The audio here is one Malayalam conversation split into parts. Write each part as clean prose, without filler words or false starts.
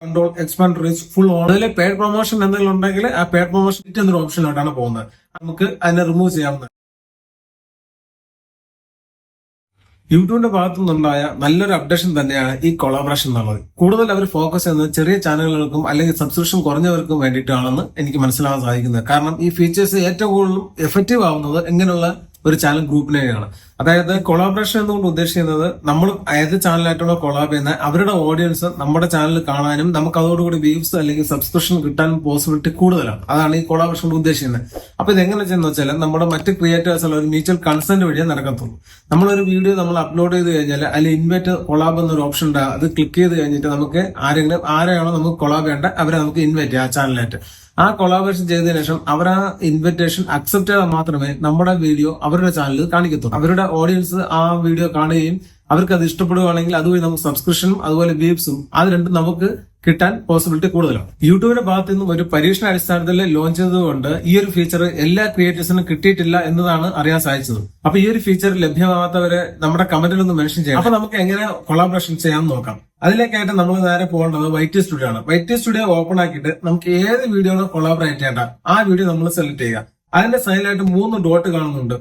Control expand reach full on അതിലെ പെയ്ഡ് പ്രൊമോഷൻ എന്തെങ്കിലും ഉണ്ടെങ്കിൽ ആ പെയ്ഡ് പ്രൊമോഷൻ എന്നൊരു ഓപ്ഷനിലോട്ടാണ് പോകുന്നത്. നമുക്ക് അതിനെ റിമൂവ് ചെയ്യാവുന്നത്. യൂട്യൂബിന്റെ ഭാഗത്തു നിന്നുണ്ടായ നല്ലൊരു അപ്ഡേഷൻ തന്നെയാണ് ഈ കൊളാബറേഷൻ എന്നുള്ളത്. കൂടുതൽ അവർ ഫോക്കസ് ചെയ്യുന്നത് ചെറിയ ചാനലുകൾക്കും അല്ലെങ്കിൽ സബ്സ്ക്രിപ്ഷൻ കുറഞ്ഞവർക്കും വേണ്ടിയിട്ടാണെന്ന് എനിക്ക് മനസ്സിലാക്കാൻ സാധിക്കുന്നത്. കാരണം ഈ ഫീച്ചേഴ്സ് ഏറ്റവും കൂടുതൽ എഫക്റ്റീവ് ആവുന്നത് എങ്ങനെയുള്ള ഒരു ചാനൽ ഗ്രൂപ്പിനെയാണ്. അതായത് കൊളാബറേഷൻ എന്നുകൊണ്ട് ഉദ്ദേശിക്കുന്നത് നമ്മൾ ഏത് ചാനലായിട്ടുള്ള കൊളാബ് ചെയ്യുന്ന അവരുടെ ഓഡിയൻസ് നമ്മുടെ ചാനൽ കാണാനും നമുക്ക് അതോടുകൂടി വ്യൂസ് അല്ലെങ്കിൽ സബ്സ്ക്രിപ്ഷൻ കിട്ടാനും പോസിബിലിറ്റി കൂടുതലാണ്. അതാണ് ഈ കൊളാബറേഷൻ കൊണ്ട് ഉദ്ദേശിക്കുന്നത്. അപ്പൊ ഇതെങ്ങനെ ചെയ്യുന്ന വെച്ചാൽ നമ്മുടെ മറ്റ് ക്രിയേറ്റേഴ്സ് ഉള്ള ഒരു മ്യൂച്വൽ കൺസെന്റ് വഴിയേ നടക്കത്തുള്ളൂ. നമ്മളൊരു വീഡിയോ നമ്മൾ അപ്ലോഡ് ചെയ്ത് കഴിഞ്ഞാൽ അതിൽ ഇൻവൈറ്റ് കൊളാബ് എന്നൊരു ഓപ്ഷൻ ഉണ്ട്. അത് ക്ലിക്ക് ചെയ്ത് കഴിഞ്ഞിട്ട് നമുക്ക് ആരെയാണോ നമുക്ക് കൊളാബ് ചെയ്യേണ്ട അവരെ നമുക്ക് ഇൻവൈറ്റ് ചെയ്യാം ആ ചാനലായിട്ട്. ആ കൊളാബറേഷൻ ചെയ്തതിനു ശേഷം അവർ ആ ഇൻവിറ്റേഷൻ അക്സെപ്റ്റ് ചെയ്താൽ മാത്രമേ നമ്മുടെ വീഡിയോ അവരുടെ ചാനലിൽ കാണിക്കത്തുള്ളൂ. അവരുടെ ഓഡിയൻസ് ആ വീഡിയോ കാണുകയും അവർക്ക് അത് ഇഷ്ടപ്പെടുകയാണെങ്കിൽ അതുവഴി നമുക്ക് സബ്സ്ക്രിപ്ഷനും അതുപോലെ വ്യൂസും അത് രണ്ടും നമുക്ക് കിട്ടാൻ പോസിബിലിറ്റി കൂടുതലാണ്. യൂട്യൂബിന്റെ ഭാഗത്ത് നിന്നും ഒരു പരീക്ഷണ അടിസ്ഥാനത്തിൽ ലോഞ്ച് ചെയ്തതുകൊണ്ട് ഈ ഒരു ഫീച്ചർ എല്ലാ ക്രിയേറ്റേഴ്സിനും കിട്ടിയിട്ടില്ല എന്നതാണ് അറിയാൻ സാധിച്ചത്. അപ്പൊ ഈ ഒരു ഫീച്ചർ ലഭ്യമാകാത്തവരെ നമ്മുടെ കമന്റിൽ ഒന്ന് മെൻഷൻ ചെയ്യാം. അപ്പൊ നമുക്ക് എങ്ങനെ കൊളാബറേഷൻ ചെയ്യാമെന്ന് നോക്കാം. അതിലേക്കായിട്ട് നമ്മൾ നേരെ പോകേണ്ടത് വൈറ്റി സ്റ്റുഡിയോ ആണ്. വൈറ്റി സ്റ്റുഡിയോ ഓപ്പൺ ആക്കിയിട്ട് നമുക്ക് ഏത് വീഡിയോ കൊളാബറേറ്റ് ചെയ്യേണ്ട ആ വീഡിയോ നമ്മൾ സെലക്ട് ചെയ്യുക. അതിന്റെ സൈഡിലായിട്ട് 3 ഡോട്ട് കാണുന്നുണ്ട്.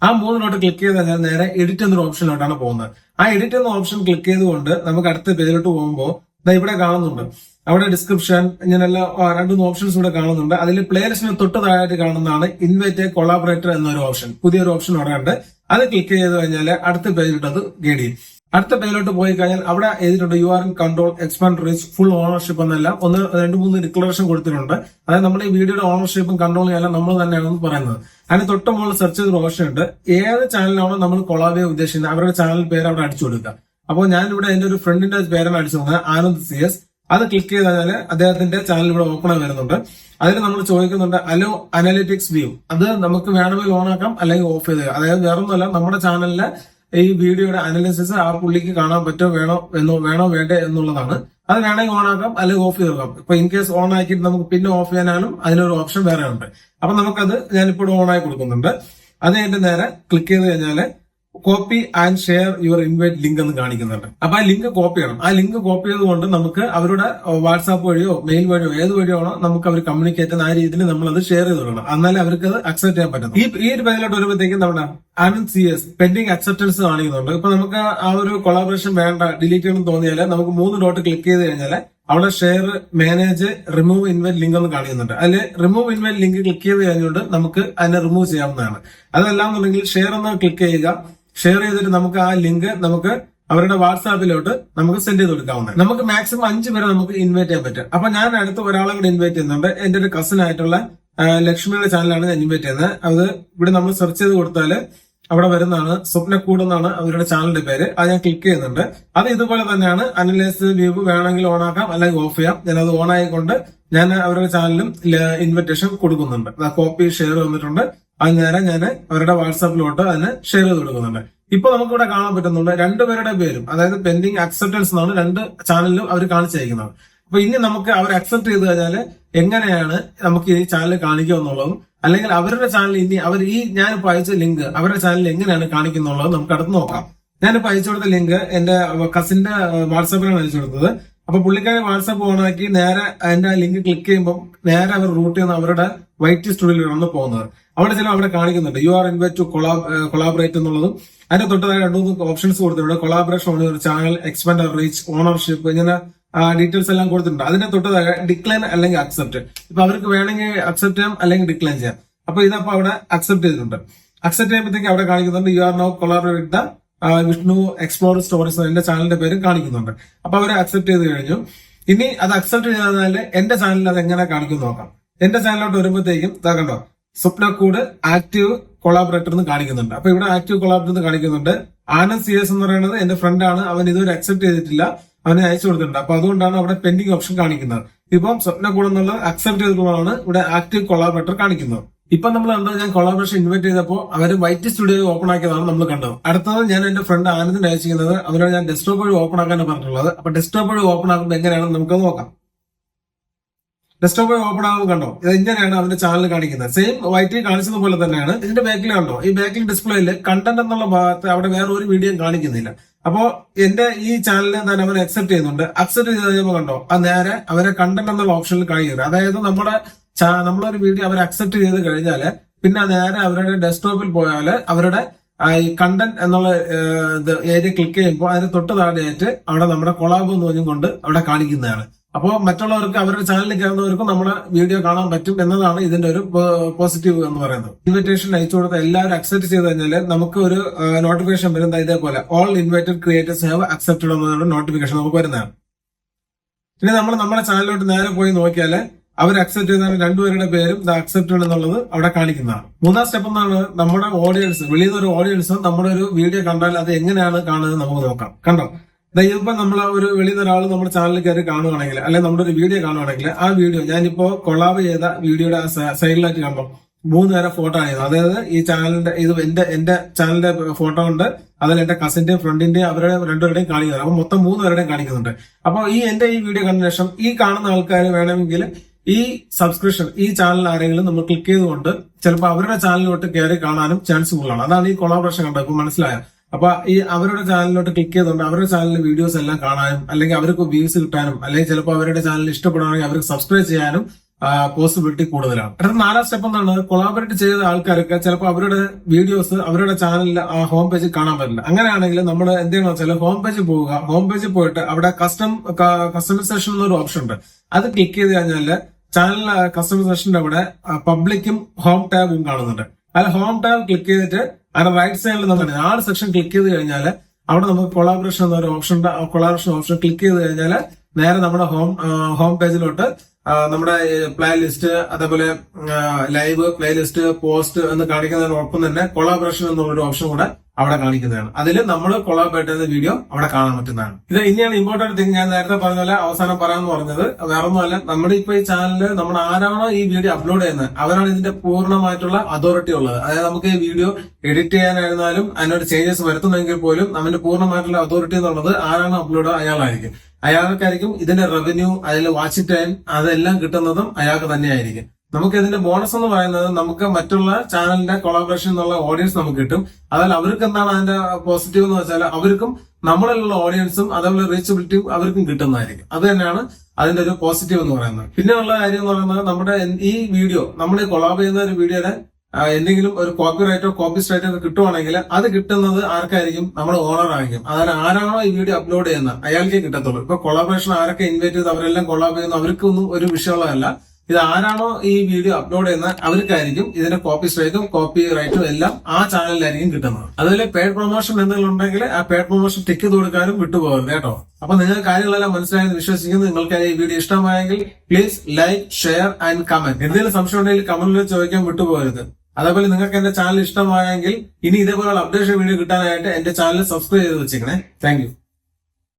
ആ 3 ഡോട്ട് ക്ലിക്ക് ചെയ്ത് കഴിഞ്ഞാൽ നേരെ എഡിറ്റ് എന്നൊരു ഓപ്ഷനിലോട്ടാണ് പോകുന്നത്. ആ എഡിറ്റ് എന്ന ഓപ്ഷൻ ക്ലിക്ക് ചെയ്തുകൊണ്ട് നമുക്ക് അടുത്ത പേജിലോട്ട് പോകുമ്പോൾ ഇവിടെ കാണുന്നുണ്ട്. അവിടെ ഡിസ്ക്രിപ്ഷൻ ഇങ്ങനെല്ലാം 2 ഓപ്ഷൻസ് ഇവിടെ കാണുന്നുണ്ട്. അതിൽ പ്ലേലിസ്റ്റിന് തൊട്ട് താഴായിട്ട് കാണുന്നതാണ് ഇൻവൈറ്റ് കൊളാബറേറ്റർ എന്നൊരു ഓപ്ഷൻ. പുതിയൊരു ഓപ്ഷൻ അവിടെ ഉണ്ട്. അത് ക്ലിക്ക് ചെയ്ത് കഴിഞ്ഞാൽ അടുത്ത പേജിലോട്ട് അത് ഗൈഡ് ചെയ്യും. അടുത്ത പേജിലോട്ട് പോയി കഴിഞ്ഞാൽ അവിടെ എഴുതിയിട്ടുണ്ട് you are in control expand reach full ownership എന്നെല്ലാം 1, 2, 3 ഡിക്ലറേഷൻ കൊടുത്തിട്ടുണ്ട്. അതായത് നമ്മുടെ ഈ വീഡിയോയുടെ ഓണർഷിപ്പും കൺട്രോൾ ചെയ്യാൻ നമ്മൾ തന്നെയാണെന്ന് പറയുന്നത്. അതിന് തൊട്ട് മുകളിൽ സെർച്ച് ചെയ്തൊരു ഓപ്ഷൻ ഉണ്ട്. ഏത് ചാനലാണോ നമ്മൾ കൊളാബ് ചെയ്യാൻ ഉദ്ദേശിക്കുന്നത് അവരുടെ ചാനൽ പേര് അവിടെ അടിച്ചു കൊടുക്കുക. അപ്പോൾ ഞാനിവിടെ എന്റെ ഒരു ഫ്രണ്ടിന്റെ പേരാണ് അടിച്ചു നോക്കുന്നത്, ആനന്ദ് CS. അത് ക്ലിക്ക് ചെയ്ത് കഴിഞ്ഞാൽ അദ്ദേഹത്തിന്റെ ചാനൽ ഇവിടെ ഓപ്പൺ ആയി വരുന്നുണ്ട്. അതിൽ നമ്മൾ ചോദിക്കുന്നുണ്ട് അലോ അനലിറ്റിക്സ് വ്യൂ. അത് നമുക്ക് വേണമെങ്കിൽ ഓൺ ആക്കാം അല്ലെങ്കിൽ ഓഫ് ചെയ്ത്. അതായത് വേറൊന്നുമല്ല, നമ്മുടെ ചാനലിലെ ഈ വീഡിയോയുടെ അനാലിസിസ് ആ പുള്ളിക്ക് കാണാൻ വേണോ വേണ്ടേ എന്നുള്ളതാണ്. അത് വേണമെങ്കിൽ ഓൺ ആക്കാം അല്ലെങ്കിൽ ഓഫ് ചെയ്ത് നോക്കാം. ഇപ്പൊ ഇൻ കേസ് ഓൺ ആക്കിയിട്ട് നമുക്ക് പിന്നെ ഓഫ് ചെയ്യാനാലും അതിനൊരു ഓപ്ഷൻ വേറെ ഉണ്ട്. അപ്പൊ നമുക്കത് ഞാനിപ്പോൾ ഓൺ ആയി കൊടുക്കുന്നുണ്ട്. അത് കഴിഞ്ഞിട്ട് നേരെ ക്ലിക്ക് ചെയ്ത് കഴിഞ്ഞാല് copy and share your invite link എന്ന് കാണിക്കുന്നുണ്ട്. അപ്പൊ ആ ലിങ്ക് കോപ്പി ചെയ്യണം. ആ ലിങ്ക് കോപ്പി ചെയ്തുകൊണ്ട് നമുക്ക് അവരുടെ വാട്സാപ്പ് വഴിയോ മെയിൽ വഴിയോ ഏത് വഴിയാണോ നമുക്ക് അവർ കമ്മ്യൂണിക്കേറ്റ് ചെയ്യുന്ന ആ രീതിയിൽ നമ്മൾ അത് ഷെയർ ചെയ്ത് കൊടുക്കണം. എന്നാലേ അവർക്ക് അത് അക്സെപ്റ്റ് ചെയ്യാൻ പറ്റും. ഈ ഒരു പേജിലോട്ട് വരുമ്പോഴത്തേക്കും നമ്മുടെ ആനന്ദ് CS പെൻഡിങ് അക്സെപ്റ്റൻസ് കാണിക്കുന്നുണ്ട്. ഇപ്പൊ നമുക്ക് ആ ഒരു കൊളാബറേഷൻ വേണ്ട, ഡിലീറ്റ് ചെയ്യണം തോന്നിയാൽ നമുക്ക് 3 ഡോട്ട് ക്ലിക്ക് ചെയ്ത് കഴിഞ്ഞാൽ അവിടെ share, manage, remove invite link എന്ന് കാണിക്കുന്നുണ്ട്. അതിൽ റിമൂവ് ഇൻവൈറ്റ് ലിങ്ക് ക്ലിക്ക് ചെയ്ത് കഴിഞ്ഞുകൊണ്ട് നമുക്ക് അതിനെ റിമൂവ് ചെയ്യാവുന്നതാണ്. അതല്ലാന്നുണ്ടെങ്കിൽ ഷെയർ എന്ന് ക്ലിക്ക് ചെയ്യുക. ഷെയർ ചെയ്തിട്ട് നമുക്ക് ആ ലിങ്ക് നമുക്ക് അവരുടെ വാട്സാപ്പിലോട്ട് നമുക്ക് സെൻഡ് ചെയ്ത് കൊടുക്കാവുന്നതാണ്. നമുക്ക് മാക്സിമം 5 പേരെ നമുക്ക് ഇൻവൈറ്റ് ചെയ്യാൻ പറ്റും. അപ്പൊ ഞാൻ അടുത്ത് ഒരാളെ കൂടെ ഇൻവൈറ്റ് ചെയ്യുന്നുണ്ട്. എന്റെ ഒരു കസിൻ ആയിട്ടുള്ള ലക്ഷ്മിയുടെ ചാനലാണ് ഞാൻ ഇൻവൈറ്റ് ചെയ്യുന്നത്. അത് ഇവിടെ നമ്മൾ സെർച്ച് ചെയ്ത് കൊടുത്താല് അവിടെ വരുന്നതാണ് സ്വപ്നക്കൂട് എന്നാണ് അവരുടെ ചാനലിന്റെ പേര്. അത് ഞാൻ ക്ലിക്ക് ചെയ്യുന്നുണ്ട്. അത് ഇതുപോലെ തന്നെയാണ്. അനലൈസ് വ്യൂ വേണമെങ്കിൽ ഓൺ ആക്കാം അല്ലെങ്കിൽ ഓഫ് ചെയ്യാം. ഞാൻ അത് ഓൺ ആയിക്കൊണ്ട് ഞാൻ അവരുടെ ചാനലിലും ഇൻവിറ്റേഷൻ കൊടുക്കുന്നുണ്ട്. കോപ്പി ഷെയർ വന്നിട്ടുണ്ട്. അത് നേരെ ഞാൻ അവരുടെ വാട്സാപ്പിലോട്ട് അതിന് ഷെയർ ചെയ്ത് കൊടുക്കുന്നുണ്ട്. ഇപ്പൊ നമുക്കിവിടെ കാണാൻ പറ്റുന്നുണ്ട് 2 പേരുടെ പേരും, അതായത് പെൻഡിങ് അക്സെപ്റ്റൻസ് എന്നാണ് 2 ചാനലിലും അവർ കാണിച്ചയക്കുന്നത്. അപ്പൊ ഇനി നമുക്ക് അവർ അക്സെപ്റ്റ് ചെയ്ത് കഴിഞ്ഞാൽ എങ്ങനെയാണ് നമുക്ക് ഈ ചാനൽ കാണിക്കുക എന്നുള്ളതും, അല്ലെങ്കിൽ അവരുടെ ചാനൽ ഇനി അവർ ഈ ഞാനിപ്പോ അയച്ച ലിങ്ക് അവരുടെ ചാനലിൽ എങ്ങനെയാണ് കാണിക്കുന്നുള്ളത് നമുക്ക് അടുത്ത് നോക്കാം. ഞാനിപ്പോ അയച്ചു കൊടുത്ത ലിങ്ക് എന്റെ കസിന്റെ വാട്സാപ്പിലാണ് അയച്ചു കൊടുത്തത്. അപ്പൊ പുള്ളിക്കാരെ വാട്സാപ്പ് ഓൺ ആക്കി നേരെ അതിന്റെ ലിങ്ക് ക്ലിക്ക് ചെയ്യുമ്പോൾ നേരെ അവർ റൂട്ട് ചെയ്യുന്ന അവരുടെ വൈറ്റി സ്റ്റുഡിയോയിലാണ് പോകുന്നത്. അവിടെ ചില അവിടെ കാണിക്കുന്നുണ്ട് you are invite to collaborate എന്നുള്ളതും. അതിന്റെ തൊട്ട് 2 ഓപ്ഷൻസ് കൊടുത്തിട്ടുണ്ട്. Collaboration on your channel, expand reach, ownership, ഇങ്ങനെ ഡീറ്റെയിൽസ് എല്ലാം കൊടുത്തിട്ടുണ്ട്. അതിന്റെ തൊട്ട് ഡിക്ലൈൻ അല്ലെങ്കിൽ അക്സെപ്റ്റ്. ഇപ്പൊ അവർക്ക് വേണമെങ്കിൽ അക്സെപ്റ്റ് ചെയ്യാം അല്ലെങ്കിൽ ഡിക്ലൈൻ ചെയ്യാം. അപ്പൊ ഇതപ്പോ അവിടെ അക്സെപ്റ്റ് ചെയ്തിട്ടുണ്ട്. അക്സെപ്റ്റ് ചെയ്യുമ്പോഴത്തേക്ക് അവിടെ കാണിക്കുന്നുണ്ട് you are now collaborate the Vishnu explore stories എന്റെ ചാനലിന്റെ പേരും കാണിക്കുന്നുണ്ട്. അപ്പൊ അവരെ അക്സെപ്റ്റ് ചെയ്ത് കഴിഞ്ഞു. ഇനി അത് അക്സെപ്റ്റ് ചെയ്താൽ എന്റെ ചാനലിൽ അത് എങ്ങനെ കാണിക്കും നോക്കാം. എന്റെ ചാനലിലോട്ട് വരുമ്പോഴത്തേക്കും കണ്ടോ സ്വപ്നക്കൂട് ആക്റ്റീവ് കൊളാബറേറ്റർ എന്ന് കാണിക്കുന്നുണ്ട്. അപ്പൊ ഇവിടെ ആക്റ്റീവ് കൊളാബറേറ്റർ എന്ന് കാണിക്കുന്നുണ്ട്. ആനന്ദ് CS എന്ന് പറയുന്നത് എന്റെ ഫ്രണ്ടാണ്. അവൻ ഇതുവരെ അക്സെപ്റ്റ് ചെയ്തിട്ടില്ല, അവനെ അയച്ചു കൊടുത്തിട്ടുണ്ട്. അപ്പൊ അതുകൊണ്ടാണ് അവിടെ പെൻഡിങ് ഓപ്ഷൻ കാണിക്കുന്നത്. ഇപ്പം സ്വപ്നക്കൂട് എന്നുള്ളത് അക്സെപ്റ്റ് ചെയ്തിട്ടുള്ളതാണ് ഇവിടെ ആക്റ്റീവ് കൊളാബറേറ്റർ കാണിക്കുന്നത്. ഇപ്പൊ നമ്മൾ കണ്ടത് ഞാൻ കൊളാബറേഷൻ ഇൻവൈറ്റ് ചെയ്തപ്പോൾ അവര് വൈറ്റ് സ്റ്റുഡിയോ ഓപ്പൺ ആക്കിയതാണ് നമ്മൾ കണ്ടത്. അടുത്തത് ഞാൻ എന്റെ ഫ്രണ്ട് ആനന്ദിന് അയച്ചിരിക്കുന്നത് അവരോട് ഞാൻ ഡെസ്ക്ടോപ്പ് വഴി ഓപ്പൺ ആക്കാനാണ് പറഞ്ഞിട്ടുള്ളത്. അപ്പൊ ഡെസ്ക്ടോപ്പ് വഴി ഓപ്പൺ ആക്കുമ്പോൾ എങ്ങനെയാണെന്ന് നമുക്ക് നോക്കാം. ഡെസ്ക്ടോപ്പ് വഴി ഓപ്പൺ ആകുമ്പോൾ കണ്ടോ ഇത് ഇങ്ങനെയാണ് അവന്റെ ചാനൽ കാണിക്കുന്നത്. സെയിം വൈറ്റ് കാണിച്ചത് പോലെ തന്നെയാണ്. ഇതിന്റെ ബാക്കിൽ കണ്ടോ ഈ ബാക്കിൽ ഡിസ്പ്ലേയിൽ കണ്ടന്റ് എന്നുള്ള ഭാഗത്ത് അവിടെ വേറെ ഒരു വീഡിയോ കാണിക്കുന്നില്ല. അപ്പോ എന്റെ ഈ ചാനലിനെ തന്നെ അവർ അക്സെപ്റ്റ് ചെയ്യുന്നുണ്ട്. അക്സെപ്റ്റ് ചെയ്ത് കഴിയുമ്പോൾ കണ്ടോ, അത് നേരെ അവരെ കണ്ടന്റ് എന്നുള്ള ഓപ്ഷനിൽ കഴിയുന്നത്. അതായത് നമ്മളൊരു വീഡിയോ അവർ അക്സെപ്റ്റ് ചെയ്ത് കഴിഞ്ഞാല് പിന്നെ നേരെ അവരുടെ ഡെസ്ക്ടോപ്പിൽ പോയാല് അവരുടെ ഈ കണ്ടന്റ് എന്നുള്ള ഏരിയ ക്ലിക്ക് ചെയ്യുമ്പോൾ അതിന് തൊട്ട് താഴെയായിട്ട് അവിടെ നമ്മുടെ കൊളാബ് എന്ന് പറഞ്ഞുകൊണ്ട് അവിടെ കാണിക്കുന്നതാണ്. അപ്പോൾ മറ്റുള്ളവർക്ക് അവരുടെ ചാനലിൽ കയറുന്നവർക്കും നമ്മുടെ വീഡിയോ കാണാൻ പറ്റും എന്നതാണ് ഇതിന്റെ ഒരു പോസിറ്റീവ് എന്ന് പറയുന്നത്. ഇൻവിറ്റേഷൻ അയച്ചു കൊടുത്ത എല്ലാവരും അക്സെപ്റ്റ് ചെയ്ത് കഴിഞ്ഞാൽ നമുക്ക് ഒരു നോട്ടിഫിക്കേഷൻ വരുന്നത് ഇതേപോലെ all invited creators have accepted എന്നൊരു നോട്ടിഫിക്കേഷൻ നമുക്ക് വരുന്നതാണ്. ഇനി നമ്മൾ നമ്മുടെ ചാനലിലോട്ട് നേരെ പോയി നോക്കിയാൽ അവർ അക്സെപ്റ്റ് ചെയ്ത രണ്ടുപേരുടെ പേരും അക്സെപ്റ്റഡ് എന്നുള്ളത് അവിടെ കാണിക്കുന്നതാണ്. മൂന്നാം സ്റ്റെപ്പ് എന്നാണ് നമ്മുടെ ഓഡിയൻസ്, വെളിയിൽ ഒരു ഓഡിയൻസ് നമ്മുടെ ഒരു വീഡിയോ കണ്ടാൽ അത് എങ്ങനെയാണ് കാണുന്നത് നമുക്ക് നോക്കാം. കണ്ടോ, ഇതിപ്പോ നമ്മൾ ഒരു വെളിയിൽ ഒരാൾ നമ്മുടെ ചാനലിൽ കയറി കാണുവാണെങ്കിൽ അല്ലെങ്കിൽ നമ്മുടെ ഒരു വീഡിയോ കാണുവാണെങ്കിൽ ആ വീഡിയോ ഞാനിപ്പോ കൊളാബ് ചെയ്ത വീഡിയോയുടെ സൈഡിലായിട്ട് കണ്ടോ 3 നേരം ഫോട്ടോ ആണ്. അതായത് ഈ ചാനലിന്റെ ഇത് എന്റെ ചാനലിന്റെ ഫോട്ടോ ഉണ്ട്, അതിൽ എന്റെ കസിന്റെയും ഫ്രണ്ടിന്റെയും അവരുടെ രണ്ടുപേരുടെയും കാണിക്കുന്നുണ്ട്. അപ്പൊ മൊത്തം 3 പേരുടെയും കാണിക്കുന്നുണ്ട്. അപ്പൊ എന്റെ ഈ വീഡിയോ കണ്ട ശേഷം ഈ കാണുന്ന ആൾക്കാർ വേണമെങ്കിൽ ഈ സബ്സ്ക്രിപ്ഷൻ ഈ ചാനൽ ആരെങ്കിലും നമ്മൾ ക്ലിക്ക് ചെയ്തുകൊണ്ട് ചിലപ്പോൾ അവരുടെ ചാനലിലോട്ട് കയറി കാണാനും ചാൻസ് കൂടുതലാണ്. അതാണ് ഈ കൊളാബറേഷൻ കണ്ടത്. ഇപ്പൊ മനസ്സിലായോ? അപ്പൊ ഈ അവരുടെ ചാനലിലോട്ട് ക്ലിക്ക് ചെയ്തുകൊണ്ട് അവരുടെ ചാനലിലെ വീഡിയോസ് എല്ലാം കാണാനും അല്ലെങ്കിൽ അവർക്ക് വ്യൂസ് കിട്ടാനും അല്ലെങ്കിൽ ചിലപ്പോൾ അവരുടെ ചാനൽ ഇഷ്ടപ്പെടുകയാണെങ്കിൽ അവർക്ക് സബ്സ്ക്രൈബ് ചെയ്യാനും പോസിബിലിറ്റി കൂടുതലാണ്. അടുത്ത 4ാം സ്റ്റെപ്പ് എന്താണ്, കൊളാബറേറ്റ് ചെയ്ത ആൾക്കാർക്ക് ചിലപ്പോൾ അവരുടെ വീഡിയോസ് അവരുടെ ചാനലിൽ ഹോം പേജിൽ കാണാൻ പറ്റില്ല. അങ്ങനെയാണെങ്കിൽ നമ്മൾ എന്ത് ചെയ്യണമെന്ന് വെച്ചാൽ ഹോം പേജിൽ പോവുക. ഹോം പേജിൽ പോയിട്ട് അവിടെ കസ്റ്റമൈസേഷൻ എന്നൊരു ഓപ്ഷൻ ഉണ്ട്. അത് ക്ലിക്ക് ചെയ്ത് കഴിഞ്ഞാൽ ചാനൽ കസ്റ്റമൈസേഷന്റെ അവിടെ പബ്ലിക്കും ഹോം ടാബും കാണുന്നുണ്ട്. അതിൽ ഹോം ടാബ് ക്ലിക്ക് ചെയ്തിട്ട് അതിന്റെ റൈറ്റ് സൈഡിൽ നമ്മൾ 4 സെക്ഷൻ ക്ലിക്ക് ചെയ്ത് കഴിഞ്ഞാൽ അവിടെ നമുക്ക് കൊളാബറേഷൻ എന്നൊരു ഓപ്ഷൻ ഉണ്ട്. കൊളാബറേഷൻ ഓപ്ഷൻ ക്ലിക്ക് ചെയ്ത് കഴിഞ്ഞാൽ നേരെ നമ്മുടെ ഹോം പേജിലോട്ട് നമ്മുടെ പ്ലേ ലിസ്റ്റ്, അതേപോലെ ലൈവ്, പ്ലേ ലിസ്റ്റ്, പോസ്റ്റ് എന്ന് കാണിക്കുന്നതിനൊപ്പം തന്നെ കൊളാബറേഷൻ എന്നുള്ളൊരു ഓപ്ഷൻ കൂടെ അവിടെ കാണിക്കുന്നതാണ്. അതിൽ നമ്മൾ കൊളാബറേറ്റ് ചെയ്ത വീഡിയോ അവിടെ കാണാൻ പറ്റുന്നതാണ്. ഇത് ഇനിയാണ് ഇമ്പോർട്ടന്റ് തിങ്. ഞാൻ നേരത്തെ പറഞ്ഞ പോലെ അവസാനം പറയാമെന്ന് പറഞ്ഞത് വേറൊന്നുമല്ല, നമ്മുടെ ഇപ്പൊ ഈ ചാനലിൽ നമ്മൾ ആരാണോ ഈ വീഡിയോ അപ്ലോഡ് ചെയ്യുന്നത് അവരാണ് ഇതിന്റെ പൂർണ്ണമായിട്ടുള്ള അതോറിറ്റി ഉള്ളത്. അതായത് നമുക്ക് ഈ വീഡിയോ എഡിറ്റ് ചെയ്യാനായിരുന്നാലും അതിനോട് ചേഞ്ചസ് വരുത്തുന്നെങ്കിൽ പോലും നമ്മുടെ പൂർണ്ണമായിട്ടുള്ള അതോറിറ്റി എന്നുള്ളത് ആരാണോ അപ്ലോഡ് അയാളായിരിക്കും. അയാൾക്കായിരിക്കും ഇതിന്റെ റവന്യൂ, അതിൽ വാച്ച് ടൈം അതെല്ലാം കിട്ടുന്നതും അയാൾക്ക് തന്നെയായിരിക്കും. നമുക്ക് ഇതിന്റെ ബോണസ് എന്ന് പറയുന്നത് നമുക്ക് മറ്റുള്ള ചാനലിന്റെ കൊളാബറേഷൻ എന്നുള്ള ഓഡിയൻസ് നമുക്ക് കിട്ടും. അതിൽ അവർക്ക് എന്താണ് അതിന്റെ പോസിറ്റീവ് എന്ന് വെച്ചാൽ അവർക്കും നമ്മളിലുള്ള ഓഡിയൻസും അതേപോലെ റീച്ചബിലിറ്റിയും അവർക്കും കിട്ടുന്നതായിരിക്കും. അത് തന്നെയാണ് അതിന്റെ ഒരു പോസിറ്റീവ് എന്ന് പറയുന്നത്. പിന്നെ ഉള്ള കാര്യം എന്ന് പറയുന്നത് നമ്മുടെ ഈ വീഡിയോ നമ്മൾ കൊളാബ് ചെയ്യുന്ന ഒരു വീഡിയോയുടെ എന്തെങ്കിലും ഒരു കോപ്പി റൈറ്റോ കോപ്പി സ്ട്രൈറ്റോ ഒക്കെ കിട്ടുവാണെങ്കിൽ അത് കിട്ടുന്നത് ആർക്കായിരിക്കും? നമ്മുടെ ഓണർ ആയിരിക്കും. അതായത് ആരാണോ ഈ വീഡിയോ അപ്ലോഡ് ചെയ്യുന്നത് അയാൾക്കേ കിട്ടത്തുള്ളൂ. ഇപ്പൊ കൊളാബറേഷൻ ആരൊക്കെ ഇൻവൈറ്റ് ചെയ്ത് അവരെല്ലാം കൊളാബ് ചെയ്യുന്നു, അവർക്കൊന്നും ഒരു വിഷയമുള്ളതല്ല. ഇത് ആരാണോ ഈ വീഡിയോ അപ്ലോഡ് ചെയ്യുന്നത് അവർക്കായിരിക്കും ഇതിന്റെ കോപ്പി സ്ട്രൈക്കും കോപ്പി റൈറ്റും എല്ലാം ആ ചാനലിലായിരിക്കും കിട്ടുന്നത്. അതിൽ പെയ്ഡ് പ്രൊമോഷൻ എന്തെങ്കിലും ഉണ്ടെങ്കിൽ ആ പെയ്ഡ് പ്രൊമോഷൻ ടിക്ക് ചെയ്ത് കൊടുക്കാനും വിട്ടുപോകരുത് കേട്ടോ. അപ്പൊ നിങ്ങൾ കാര്യങ്ങളെല്ലാം മനസ്സിലായെന്ന് വിശ്വസിക്കുന്നു. നിങ്ങൾക്ക് ഈ വീഡിയോ ഇഷ്ടമായെങ്കിൽ please like, share and comment. എന്തെങ്കിലും സംശയം ഉണ്ടെങ്കിൽ കമന്റിൽ ചോദിക്കാൻ വിട്ടുപോകരുത്. അതേപോലെ നിങ്ങൾക്ക് എന്റെ ചാനൽ ഇഷ്ടമായെങ്കിൽ ഇനി ഇതേപോലെയുള്ള അപ്ഡേഷൻ വീഡിയോ കിട്ടാനായിട്ട് എന്റെ ചാനൽ സബ്സ്ക്രൈബ് ചെയ്ത് വെച്ചേക്കണേ. Thank you.